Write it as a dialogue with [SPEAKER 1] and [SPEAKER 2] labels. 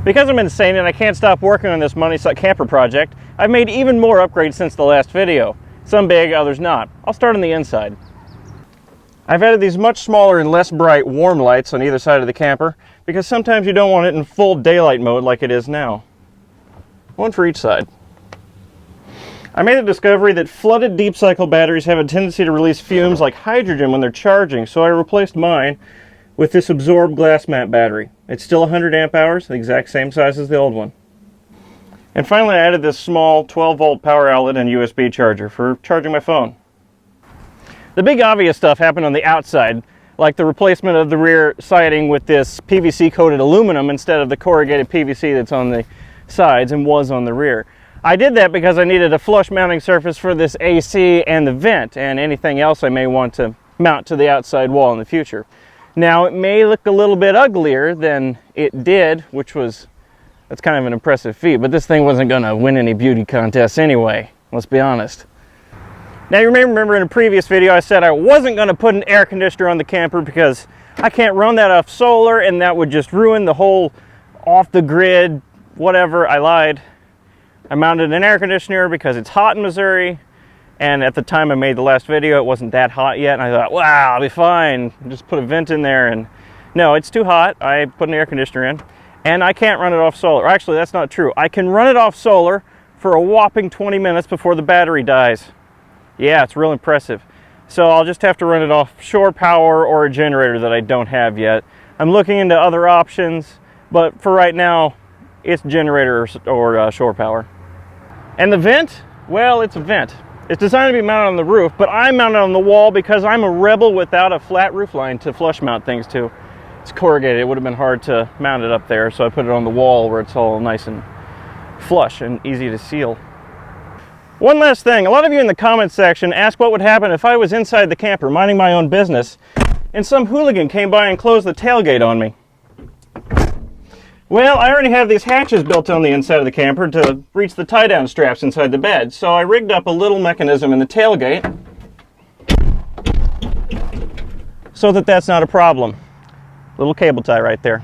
[SPEAKER 1] Because I'm insane and I can't stop working on this money suck camper project, I've made even more upgrades since the last video. Some big, others not. I'll start on the inside. I've added these much smaller and less bright warm lights on either side of the camper because sometimes you don't want it in full daylight mode like it is now. One for each side. I made the discovery that flooded deep cycle batteries have a tendency to release fumes like hydrogen when they're charging, so I replaced mine with this absorbed glass mat battery. It's still 100 amp hours, the exact same size as the old one. And finally I added this small 12 volt power outlet and USB charger for charging my phone. The big obvious stuff happened on the outside, like the replacement of the rear siding with this PVC coated aluminum instead of the corrugated PVC that's on the sides and was on the rear. I did that because I needed a flush mounting surface for this AC and the vent and anything else I may want to mount to the outside wall in the future. Now it may look a little bit uglier than it did, that's kind of an impressive feat, but this thing wasn't going to win any beauty contests anyway, let's be honest. Now you may remember in a previous video I said I wasn't going to put an air conditioner on the camper because I can't run that off solar and that would just ruin the whole off the grid whatever. I lied. I mounted an air conditioner because it's hot in Missouri, and at the time I made the last video it wasn't that hot yet, and I thought, wow, I'll be fine, just put a vent in there. And no, it's too hot. I put an air conditioner in and I can't run it off solar. Actually, that's not true. I can run it off solar for a whopping 20 minutes before the battery dies. Yeah, it's real impressive. So I'll just have to run it off shore power or a generator that I don't have yet. I'm looking into other options, but for right now it's generator or shore power. And the vent, well, it's a vent. It's designed to be mounted on the roof, but I mount it on the wall because I'm a rebel without a flat roof line to flush mount things to. It's corrugated. It would have been hard to mount it up there, so I put it on the wall where it's all nice and flush and easy to seal. One last thing, a lot of you in the comments section asked what would happen if I was inside the camper minding my own business and some hooligan came by and closed the tailgate on me. Well, I already have these hatches built on the inside of the camper to reach the tie-down straps inside the bed, so I rigged up a little mechanism in the tailgate so that that's not a problem. Little cable tie right there.